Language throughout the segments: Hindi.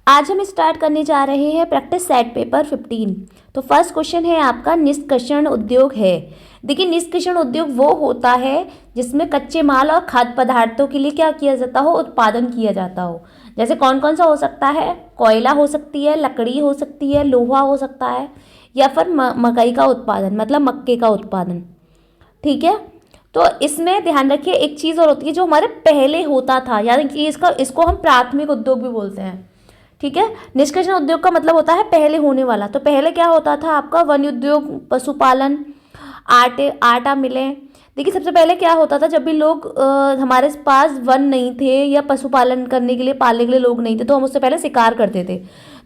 आज हम स्टार्ट करने जा रहे हैं प्रैक्टिस सेट पेपर 15। तो फर्स्ट क्वेश्चन है आपका, निष्कर्षण उद्योग है। देखिए, निष्कर्षण उद्योग वो होता है जिसमें कच्चे माल और खाद्य पदार्थों के लिए क्या किया जाता हो, उत्पादन किया जाता हो। जैसे कौन कौन सा हो सकता है, कोयला हो सकती है, लकड़ी हो सकती है, लोहा हो सकता है, या फिर मकई का उत्पादन मतलब मक्के का उत्पादन। ठीक है, तो इसमें ध्यान रखिए एक चीज़ और होती है जो हमारे पहले होता था, यानी कि इसको हम प्राथमिक उद्योग भी बोलते हैं। ठीक है, निष्कर्षण उद्योग का मतलब होता है पहले होने वाला। तो पहले क्या होता था आपका, वन उद्योग, पशुपालन, आटा मिलें। देखिए, सबसे पहले क्या होता था, जब भी लोग हमारे पास वन नहीं थे या पशुपालन करने के लिए, पालने के लिए लोग नहीं थे, तो हम उससे पहले शिकार करते थे।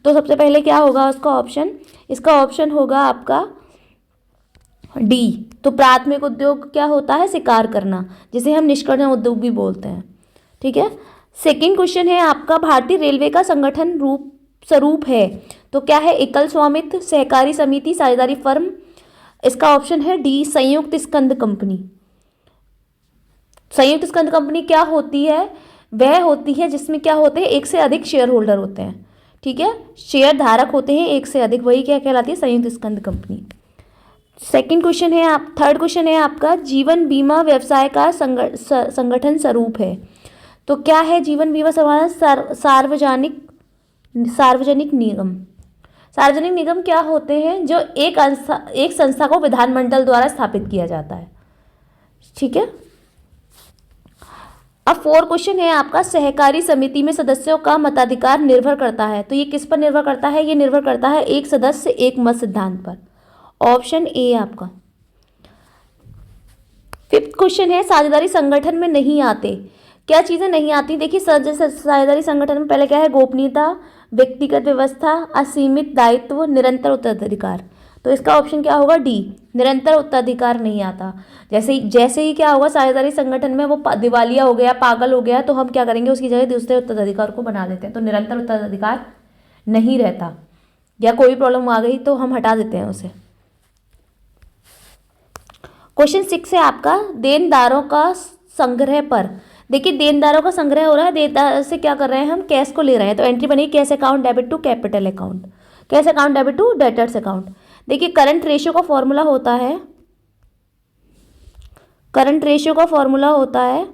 तो सबसे पहले क्या होगा उसका ऑप्शन, इसका ऑप्शन होगा आपका डी। तो प्राथमिक उद्योग क्या होता है, शिकार करना, जिसे हम निष्कर्षण उद्योग भी बोलते हैं। ठीक है, सेकंड क्वेश्चन है आपका, भारतीय रेलवे का संगठन रूप स्वरूप है। तो क्या है, एकल स्वामित्व, सहकारी समिति, साझेदारी फर्म। इसका ऑप्शन है डी, संयुक्त स्कंद कंपनी। संयुक्त स्कंद कंपनी क्या होती है, वह होती है जिसमें क्या होते हैं, एक से अधिक शेयर होल्डर होते हैं। ठीक है, शेयर धारक होते हैं एक से अधिक, वही क्या कहलाती है, संयुक्त स्कंद कंपनी। सेकंड क्वेश्चन है थर्ड क्वेश्चन है आपका, जीवन बीमा व्यवसाय का संगठन स्वरूप है। तो क्या है जीवन बीमा सार्वजनिक सार्वजनिक निगम। सार्वजनिक निगम क्या होते हैं, जो एक संस्था को विधानमंडल द्वारा स्थापित किया जाता है। ठीक है, अब फोर्थ क्वेश्चन है आपका, सहकारी समिति में सदस्यों का मताधिकार निर्भर करता है। तो ये किस पर निर्भर करता है, ये निर्भर करता है एक सदस्य एक मत सिद्धांत पर। ऑप्शन ए आपका। फिफ्थ क्वेश्चन है, साझेदारी संगठन में नहीं आते। क्या चीज़ें नहीं आती, देखिए साझेदारी संगठन में पहले क्या है, गोपनीयता, व्यक्तिगत व्यवस्था, असीमित दायित्व, निरंतर उत्तराधिकार। तो इसका ऑप्शन क्या होगा, डी, निरंतर उत्तराधिकार नहीं आता। जैसे ही क्या होगा, साझेदारी संगठन में वो दिवालिया हो गया, पागल हो गया, तो हम क्या करेंगे, उसकी जगह दूसरे उत्तराधिकार को बना देते हैं। तो निरंतर उत्तराधिकार नहीं रहता, या कोई प्रॉब्लम आ गई तो हम हटा देते हैं उसे। क्वेश्चन 6 है आपका, देनदारों का संग्रह पर। देखिए, देनदारों का संग्रह हो रहा है, देनदार से क्या कर रहे हैं, हम कैश को ले रहे हैं। तो एंट्री बनेगी cash account debit to capital account, cash account debit to debtors account. देखिए, करंट रेशियो का फॉर्मूला होता है, करंट रेशियो का फॉर्मूला होता है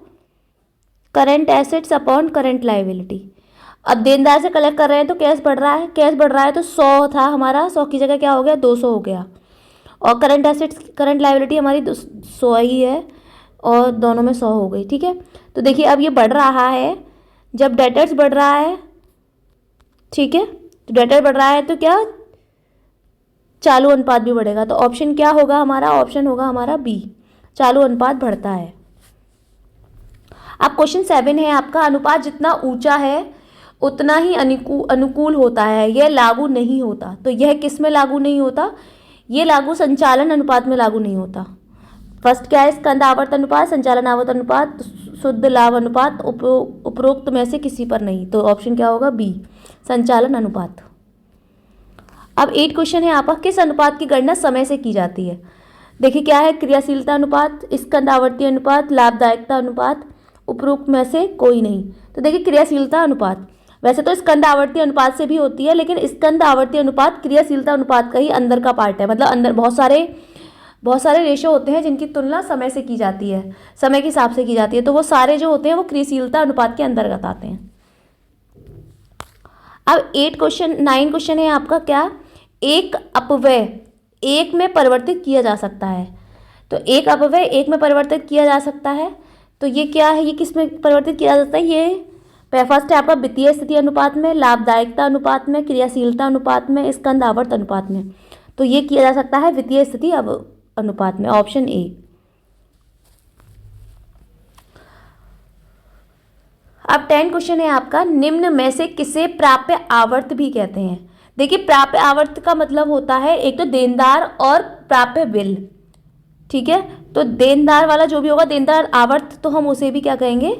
current assets upon current liability. अब देनदार से कलेक्ट कर रहे हैं तो कैश बढ़ रहा है, कैश बढ़ रहा है, तो 100 था हमारा, 100 की जगह क्या हो गया, 200 हो गया। और करंट एसेट्स, करंट लाइबिलिटी हमारी 100 ही है, और दोनों में 100 हो गई। ठीक है, तो देखिए अब ये बढ़ रहा है, जब डेटर्स बढ़ रहा है, ठीक है, तो डेटर बढ़ रहा है तो क्या, चालू अनुपात भी बढ़ेगा। तो ऑप्शन क्या होगा हमारा, ऑप्शन होगा हमारा बी, चालू अनुपात बढ़ता है। अब क्वेश्चन 7 है आपका, अनुपात जितना ऊंचा है उतना ही अनुकूल होता है, यह लागू नहीं होता। तो यह किस में लागू नहीं होता, ये लागू संचालन अनुपात में लागू नहीं होता। फर्स्ट क्या है, स्कंद आवर्त अनुपात, संचालन आवर्त अनुपात, शुद्ध लाभ अनुपात, उपरोक्त में से किसी पर नहीं। तो ऑप्शन क्या होगा, बी, संचालन अनुपात। अब 8 क्वेश्चन है आपका, किस अनुपात की गणना समय से की जाती है। देखिए क्या है, क्रियाशीलता अनुपात, स्कंद आवर्ती अनुपात, लाभदायकता अनुपात, उपरोक्त में से कोई नहीं। तो देखिए क्रियाशीलता अनुपात, वैसे तो स्कंद आवर्ती अनुपात से भी होती है, लेकिन स्कंद आवर्ती अनुपात क्रियाशीलता अनुपात का ही अंदर का पार्ट है। मतलब अंदर बहुत सारे रेशो होते हैं जिनकी तुलना समय से की जाती है, समय के हिसाब से की जाती है, तो वो सारे जो होते हैं वो क्रियाशीलता अनुपात के अंतर्गत आते हैं। अब 9 क्वेश्चन है आपका, क्या एक अपव्यय एक में परिवर्तित किया जा सकता है। तो एक अपव्यय एक में परिवर्तित किया जा सकता है, तो ये क्या है, ये किस में परिवर्तित किया जा सकता है, ये फर्स्ट है आपका वित्तीय स्थिति अनुपात में, लाभदायकता अनुपात में, क्रियाशीलता अनुपात में, स्कंद आवर्त अनुपात में। तो ये किया जा सकता है वित्तीय स्थिति अनुपात में, ऑप्शन ए। अब 10 क्वेश्चन है आपका, निम्न में से किसे प्राप्य आवर्त भी कहते हैं। देखिए, प्राप्य आवर्त का मतलब होता है एक तो देनदार और प्राप्य बिल। ठीक है, तो देनदार वाला जो भी होगा, देनदार आवर्त, तो हम उसे भी क्या कहेंगे,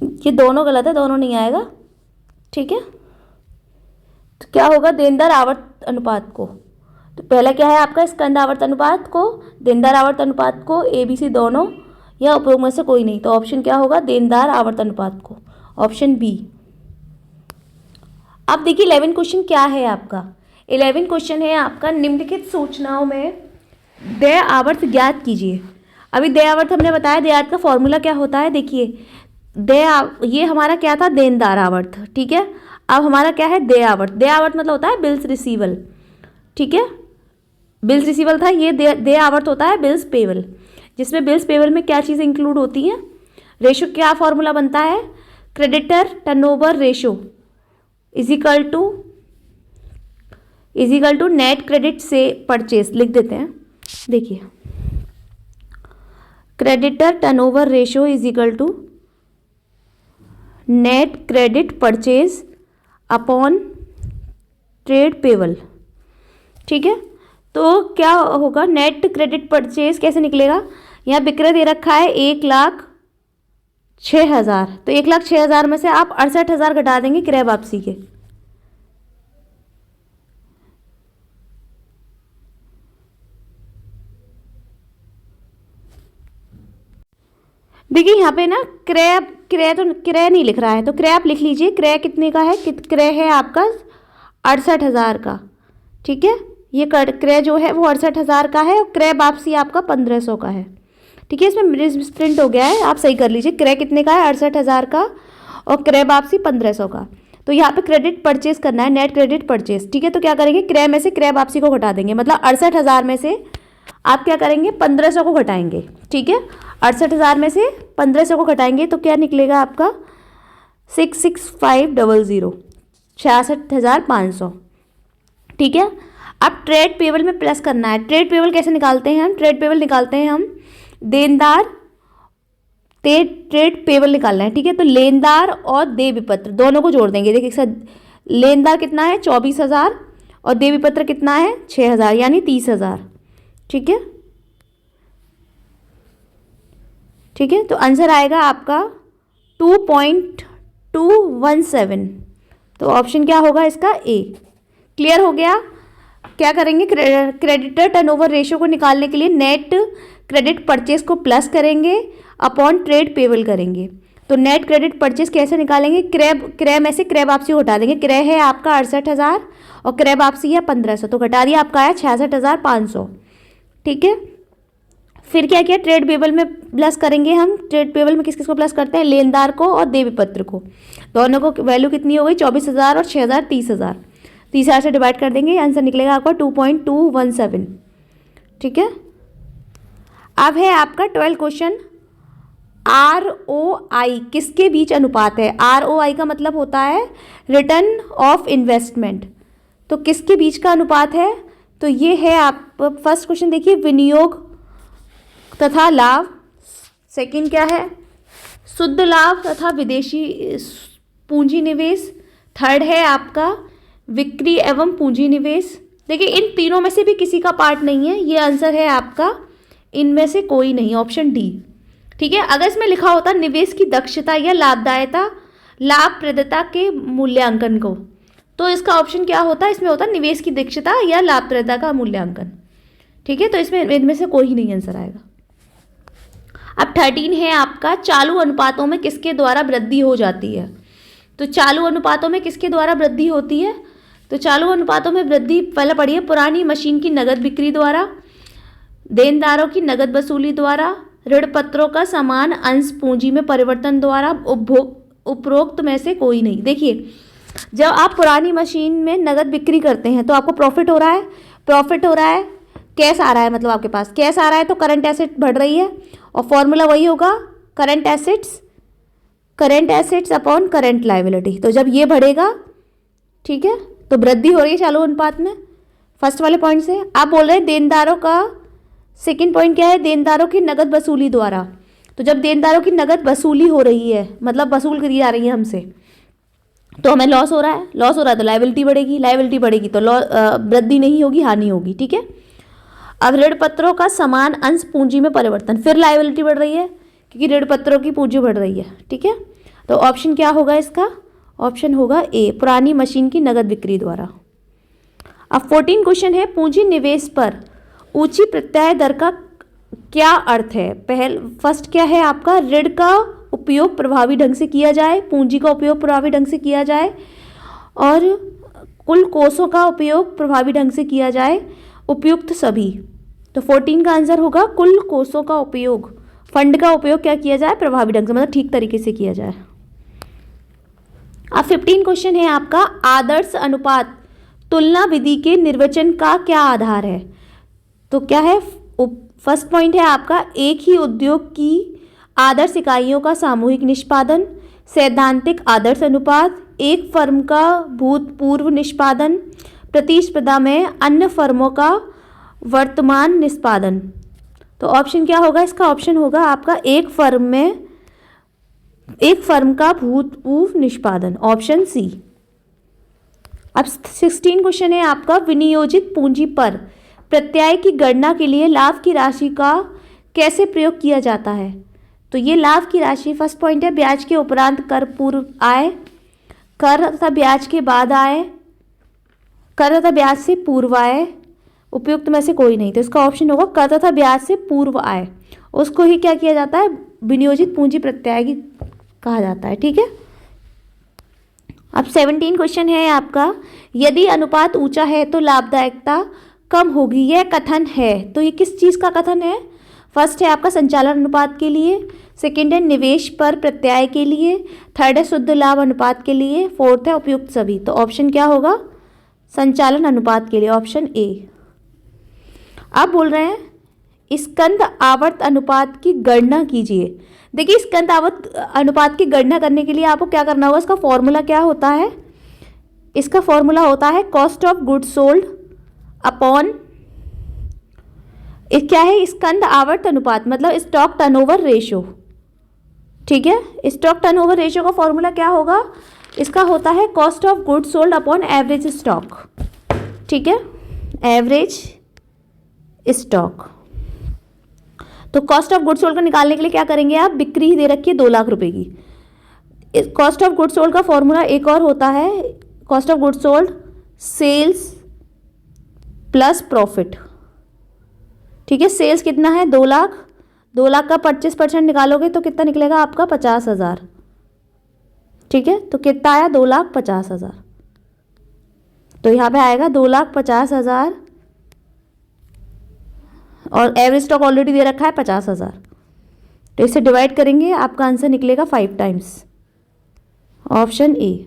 ये दोनों गलत है, दोनों नहीं आएगा। ठीक है, तो क्या होगा, देनदार आवर्त अनुपात को, तो पहला क्या है आपका, स्कंद आवर्त अनुपात को, देनदार आवर्त अनुपात को, ABC दोनों, या उपरोक्त में से कोई नहीं। तो ऑप्शन क्या होगा, देनदार आवर्त अनुपात को, ऑप्शन बी। अब देखिए 11 क्वेश्चन क्या है आपका। 11 क्वेश्चन है आपका, निम्नलिखित सूचनाओं में देय आवर्त ज्ञात कीजिए। अभी देय आवर्त हमने बताया, देय आवर्त का फॉर्मूला क्या होता है। देखिए ये हमारा क्या था, देनदार आवर्त, ठीक है। अब हमारा क्या है, देय आवर्त। देय आवर्त मतलब होता है बिल्स रिसीवल, ठीक है। बिल्स रिसीवल था, ये देय आवर्त होता है बिल्स पेबल, जिसमें बिल्स पेबल में क्या चीज़ें इंक्लूड होती हैं। रेशो क्या फॉर्मूला बनता है, creditor turnover ratio is equal to net credit से परचेस। लिख देते हैं, देखिए creditor turnover ratio is equal to net credit purchase upon trade payable, ठीक है। तो क्या होगा, नेट क्रेडिट परचेज कैसे निकलेगा, यहाँ विक्रय दे रखा है 1,06,000, तो 1,06,000 में से आप 68,000 घटा देंगे क्रय वापसी के। देखिए यहाँ पे ना क्रय नहीं लिख रहा है, तो क्रय आप लिख लीजिए। क्रय कितने का है, क्रय है आपका 68,000 का, ठीक है। ये क्रय जो है वो 68,000 का है और क्रय वापसी आपका 1,500 का है, ठीक है। इसमें मिसप्रिंट हो गया है, आप सही कर लीजिए। क्रय कितने का है, 68,000 का, और क्रय वापसी 1,500 का। तो यहाँ पे क्रेडिट परचेज करना है, नेट क्रेडिट परचेज, ठीक है। तो क्या करेंगे, क्रय में से क्रय वापसी को घटा देंगे, मतलब 68,000 में से आप क्या करेंगे, 1,500 को घटाएंगे, ठीक है। 68,000 में से 1,500 को घटाएंगे तो क्या निकलेगा आपका 66,500, 66,500, ठीक है। अब ट्रेड पेबल में प्लस करना है। ट्रेड पेबल कैसे निकालते हैं हम, ट्रेड पेबल निकालते हैं हम देनदार ट्रेड पेबल निकालना है, ठीक है। तो लेनदार और देय विपत्र दोनों को जोड़ देंगे। देखिए सर, लेनदार कितना है 24,000 और देय विपत्र कितना है 6,000, यानी 30,000, ठीक है, ठीक है। तो आंसर आएगा आपका 2.217। तो ऑप्शन क्या होगा इसका, ए। क्लियर हो गया। क्या करेंगे, क्रेडिटर टर्नओवर रेशियो को निकालने के लिए नेट क्रेडिट परचेस को प्लस करेंगे अपॉन ट्रेड पेबल करेंगे। तो नेट क्रेडिट परचेस कैसे निकालेंगे, क्रय में से क्रय वापसी को हटा देंगे। क्रय है आपका 68,000 और क्रय वापसी है 1,500, तो घटा दिया आपका है 66,500, ठीक है। फिर क्या किया, ट्रेड पेबल में प्लस करेंगे हम। ट्रेड पेबल में किस किस को प्लस करते हैं, लेनदार को और देय विपत्र को। दोनों को वैल्यू कितनी हो गई, 24,000 और 6,000, 30,000। 30,000 से डिवाइड कर देंगे, आंसर निकलेगा आपका 2.217, ठीक है। अब है आपका 12 क्वेश्चन, ROI किसके बीच अनुपात है। ROI का मतलब होता है रिटर्न ऑफ इन्वेस्टमेंट, तो किसके बीच का अनुपात है। तो ये है आप फर्स्ट क्वेश्चन देखिए, विनियोग तथा लाभ। सेकंड क्या है, शुद्ध लाभ तथा विदेशी पूंजी निवेश। थर्ड है आपका बिक्री एवं पूंजी निवेश। देखिए इन तीनों में से भी किसी का पार्ट नहीं है, ये आंसर है आपका इनमें से कोई नहीं, ऑप्शन डी, ठीक है। अगर इसमें लिखा होता निवेश की दक्षता या लाभदायता लाभप्रदता के मूल्यांकन को, तो इसका ऑप्शन क्या होता, इसमें होता निवेश की दक्षता या लाभप्रदता का मूल्यांकन, ठीक है। तो इसमें इनमें से कोई नहीं आंसर आएगा। अब 13 है आपका, चालू अनुपातों में किसके द्वारा वृद्धि हो जाती है। तो चालू अनुपातों में किसके द्वारा वृद्धि होती है, तो चालू अनुपातों में वृद्धि पहले पढ़िए, पुरानी मशीन की नगद बिक्री द्वारा, देनदारों की नगद वसूली द्वारा, ऋण पत्रों का समान अंश पूंजी में परिवर्तन द्वारा, उपरोक्त में से कोई नहीं। देखिए जब आप पुरानी मशीन में नगद बिक्री करते हैं तो आपको प्रॉफिट हो रहा है, कैश आ रहा है, मतलब आपके पास कैश आ रहा है तो करंट एसेट बढ़ रही है, और फॉर्मूला वही होगा current assets upon current liability. तो जब ये बढ़ेगा, ठीक है, तो वृद्धि हो रही है चालू अनुपात में, फर्स्ट वाले पॉइंट से। आप बोल रहे हैं देनदारों का, सेकंड पॉइंट क्या है, देनदारों की नगद वसूली द्वारा। तो जब देनदारों की नगद वसूली हो रही है, मतलब वसूल करी जा रही है हमसे, तो हमें लॉस हो रहा है, तो लायबिलिटी बढ़ेगी, तो वृद्धि नहीं होगी, हानि होगी, ठीक है। अब ऋण पत्रों का समान अंश पूंजी में परिवर्तन, फिर लायबिलिटी बढ़ रही है क्योंकि ऋण पत्रों की पूंजी बढ़ रही है, ठीक है। तो ऑप्शन क्या होगा इसका, ऑप्शन होगा ए, पुरानी मशीन की नगद बिक्री द्वारा। अब 14 क्वेश्चन है, पूंजी निवेश पर ऊंची प्रत्याय दर का क्या अर्थ है। फर्स्ट क्या है आपका, ऋण का उपयोग प्रभावी ढंग से किया जाए, पूंजी का उपयोग प्रभावी ढंग से किया जाए, और कुल कोषों का उपयोग प्रभावी ढंग से किया जाए, उपयुक्त सभी। तो 14 का आंसर होगा कुल कोषों का उपयोग, फंड का उपयोग क्या किया जाए, प्रभावी ढंग से, मतलब ठीक तरीके से किया जाए। अब 15 क्वेश्चन है आपका, आदर्श अनुपात तुलना विधि के निर्वचन का क्या आधार है। तो क्या है, फर्स्ट पॉइंट है आपका, एक ही उद्योग की आदर्श इकाइयों का सामूहिक निष्पादन, सैद्धांतिक आदर्श अनुपात, एक फर्म का भूतपूर्व निष्पादन, प्रतिस्पर्धा में अन्य फर्मों का वर्तमान निष्पादन। तो ऑप्शन क्या होगा इसका, ऑप्शन होगा आपका एक फर्म का भूतपूर्व निष्पादन, ऑप्शन सी। अब 16 क्वेश्चन है आपका, विनियोजित पूंजी पर प्रत्यय की गणना के लिए लाभ की राशि का कैसे प्रयोग किया जाता है। तो ये लाभ की राशि, फर्स्ट पॉइंट है, ब्याज के उपरांत कर पूर्व आय, कर तथा ब्याज के बाद आय, कर तथा ब्याज से पूर्व आय, उपयुक्त में से कोई नहीं। तो इसका ऑप्शन होगा कर तथा ब्याज से पूर्व आय, उसको ही क्या किया जाता है, विनियोजित पूंजी प्रत्यय की कहा जाता है। ठीक है। अब 17 क्वेश्चन है आपका, यदि अनुपात ऊंचा है तो लाभदायकता कम होगी, यह कथन है। तो ये किस चीज़ का कथन है, फर्स्ट है आपका संचालन अनुपात के लिए, सेकंड है निवेश पर प्रत्यय के लिए, थर्ड है शुद्ध लाभ अनुपात के लिए, फोर्थ है उपयुक्त सभी। तो ऑप्शन क्या होगा, संचालन अनुपात के लिए, ऑप्शन ए। आप बोल रहे हैं स्कंद आवर्त अनुपात की गणना कीजिए। देखिए स्कंद आवर्त अनुपात की गणना करने के लिए आपको क्या करना होगा, इसका फॉर्मूला क्या होता है, इसका फॉर्मूला होता है cost of goods sold upon, क्या है, स्कंद आवर्त अनुपात मतलब स्टॉक टर्नओवर रेशो। ठीक है, स्टॉक टर्नओवर रेशो का फॉर्मूला क्या होगा, इसका होता है cost of goods sold upon average stock. ठीक है, एवरेज स्टॉक। तो कॉस्ट ऑफ गुड्स सोल्ड का निकालने के लिए क्या करेंगे आप, बिक्री दे रखी है 2 लाख रुपए की, कॉस्ट ऑफ गुड्स सोल्ड का फॉर्मूला एक और होता है, cost of goods sold sales plus profit. ठीक है, सेल्स कितना है 2 लाख, 2 लाख का 25% निकालोगे तो कितना निकलेगा आपका 50,000। ठीक है, तो कितना आया 2,50,000। तो यहाँ पे आएगा 2,50,000 और एवरेज स्टॉक ऑलरेडी दे रखा है 50,000। तो इसे डिवाइड करेंगे, आपका आंसर निकलेगा 5 टाइम्स, ऑप्शन ए।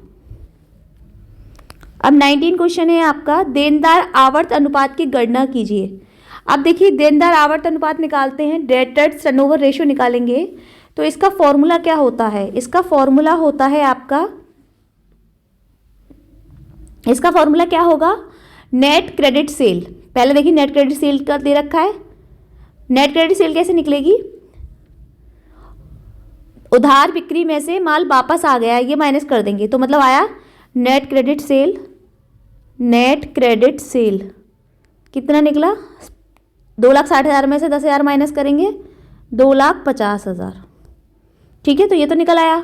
अब 19 क्वेश्चन है आपका, देनदार आवर्त अनुपात की गणना कीजिए। अब देखिए देनदार आवर्त अनुपात निकालते हैं, डेटर्स टर्नओवर रेशियो निकालेंगे। तो इसका फॉर्मूला क्या होता है, इसका फॉर्मूला होता है आपका, इसका फॉर्मूला क्या होगा, नेट क्रेडिट सेल। पहले देखिए नेट क्रेडिट सेल का दे रखा है, नेट क्रेडिट सेल कैसे निकलेगी, उधार बिक्री में से माल वापस आ गया ये माइनस कर देंगे, तो मतलब आया net credit sale, net credit sale कितना निकला, 2,60,000 में से 10,000 माइनस करेंगे 2,50,000। ठीक है, तो ये तो निकल आया।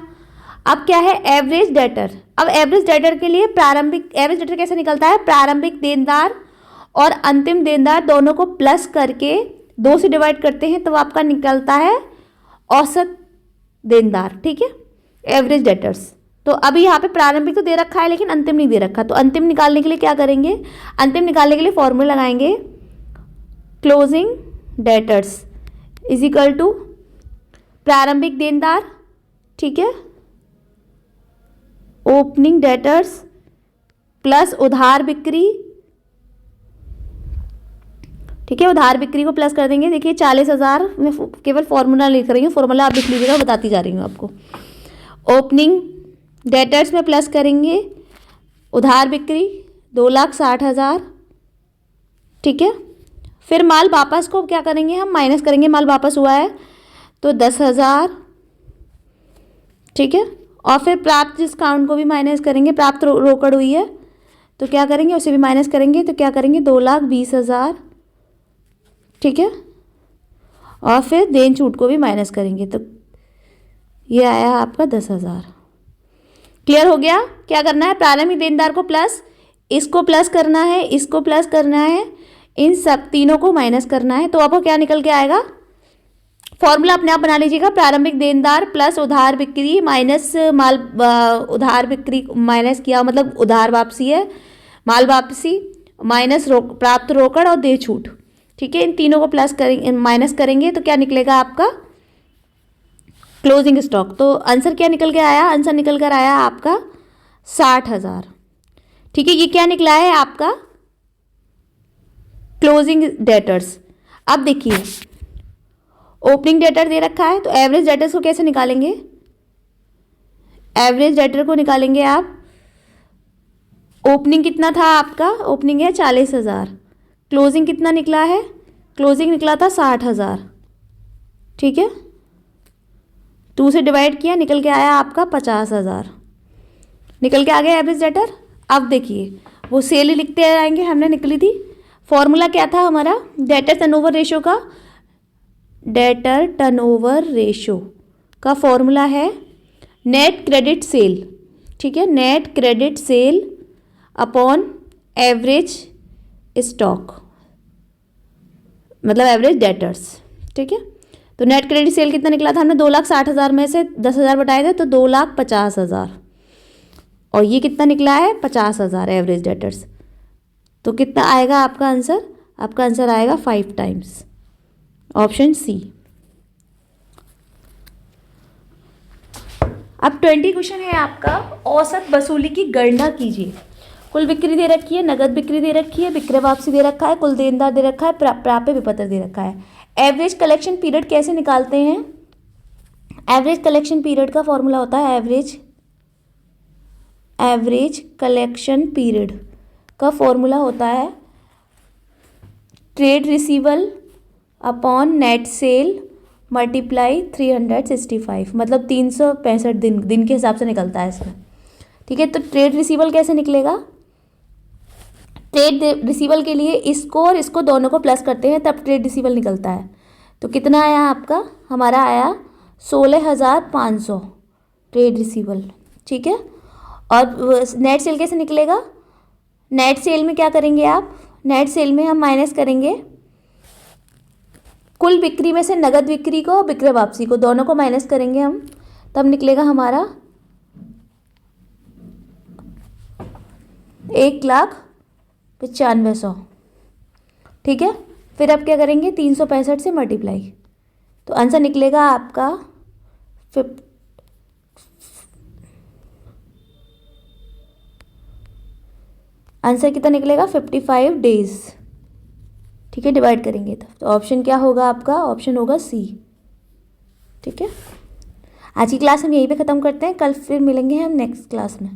अब क्या है, एवरेज डेटर। अब एवरेज डेटर के लिए प्रारंभिक, एवरेज डेटर कैसे निकलता है, प्रारंभिक देनदार और अंतिम देनदार दोनों को प्लस करके 2 से डिवाइड करते हैं तो आपका निकलता है औसत देनदार। ठीक है, एवरेज डेटर्स। तो अभी यहाँ पे प्रारंभिक तो दे रखा है लेकिन अंतिम नहीं दे रखा, तो अंतिम निकालने के लिए क्या करेंगे, अंतिम निकालने के लिए फॉर्मूला लगाएंगे, closing debtors is equal to प्रारंभिक देनदार, ठीक है, ओपनिंग डेटर्स प्लस उधार बिक्री। ठीक है, उधार बिक्री को प्लस कर देंगे। देखिए 40,000 मैं केवल फॉर्मूला लिख रही हूँ, फॉर्मूला आप लिख लीजिएगा, बताती जा रही हूँ आपको। ओपनिंग डेटर्स में प्लस करेंगे उधार बिक्री 2,60,000। ठीक है, फिर माल वापस को क्या करेंगे, हम माइनस करेंगे, माल वापस हुआ है तो 10,000। ठीक है, और फिर प्राप्त डिस्काउंट को भी माइनस करेंगे, प्राप्त रोकड़ हुई है तो क्या करेंगे, उसे भी माइनस करेंगे, तो क्या करेंगे 2,20,000। ठीक है, और फिर देन छूट को भी माइनस करेंगे तो ये आया आपका 10,000। क्लियर हो गया, क्या करना है, प्रारंभिक देनदार को प्लस, इसको प्लस करना है, इसको प्लस करना है, इन सब तीनों को माइनस करना है, तो आपको क्या निकल के आएगा फॉर्मूला अपने आप बना लीजिएगा, प्रारंभिक देनदार प्लस उधार बिक्री माइनस माल उधार बिक्री माइनस किया मतलब उधार वापसी है, माल वापसी माइनस प्राप्त रोकड़ और देय छूट। ठीक है, इन तीनों को प्लस करेंगे माइनस करेंगे तो क्या निकलेगा आपका क्लोजिंग स्टॉक। तो आंसर क्या निकल के आया, आंसर निकल कर आया आपका 60,000। ठीक है, ये क्या निकला है आपका क्लोजिंग डेटर्स। अब देखिए ओपनिंग डेटर दे रखा है, तो एवरेज डेटर्स को कैसे निकालेंगे, एवरेज डेटर को निकालेंगे आप। ओपनिंग कितना था आपका, ओपनिंग है 40,000, क्लोजिंग कितना निकला है, क्लोजिंग निकला था 60,000। ठीक है, 2 से डिवाइड किया, निकल के आया आपका 50,000, निकल के आ गया एवरेज डेटर। अब देखिए वो सेल ही लिखते आएंगे, हमने निकली थी। फॉर्मूला क्या था हमारा डेटर टर्नओवर रेशो का, डेटर टर्नओवर रेशो का फॉर्मूला है नेट क्रेडिट सेल। ठीक है, net credit sale upon average stock मतलब एवरेज डेटर्स। ठीक है, तो नेट क्रेडिट सेल कितना निकला था, हमने 2,60,000 में से 10,000 बटाए थे तो 2,50,000, और ये कितना निकला है 50,000 एवरेज डेटर्स। तो कितना आएगा आपका आंसर, आपका आंसर आएगा 5 टाइम्स, ऑप्शन सी। अब 20 क्वेश्चन है आपका, औसत वसूली की गणना कीजिए। कुल बिक्री दे रखी है, नगद बिक्री दे रखी है, विक्रय वापसी दे रखा है, कुल देनदार दे रखा है, प्राप्य विपत्र दे रखा है। एवरेज कलेक्शन पीरियड कैसे निकालते हैं, एवरेज कलेक्शन पीरियड का फॉर्मूला होता है एवरेज कलेक्शन पीरियड का फॉर्मूला होता है trade रिसीवल upon net cell multiply 365, मतलब 365 दिन के हिसाब से निकलता है इसमें। ठीक है, तो ट्रेड रिसीवल कैसे निकलेगा, ट्रेड रिसीवल के लिए इसको और इसको दोनों को प्लस करते हैं तब ट्रेड रिसीवल निकलता है। तो कितना आया आपका, हमारा आया 16,500 ट्रेड रिसीवल। ठीक है, और नेट सेल कैसे निकलेगा, नेट सेल में क्या करेंगे आप, नेट सेल में हम माइनस करेंगे कुल बिक्री में से नगद बिक्री को, विक्रय वापसी को, दोनों को माइनस करेंगे हम, तब निकलेगा हमारा 1,95,100। ठीक है, फिर अब क्या करेंगे 365 से मल्टीप्लाई, तो आंसर निकलेगा आपका आंसर कितना निकलेगा 55 डेज। ठीक है, डिवाइड करेंगे तो ऑप्शन क्या होगा आपका, ऑप्शन होगा सी। ठीक है, आज की क्लास हम यहीं पे ख़त्म करते हैं, कल फिर मिलेंगे हम नेक्स्ट क्लास में।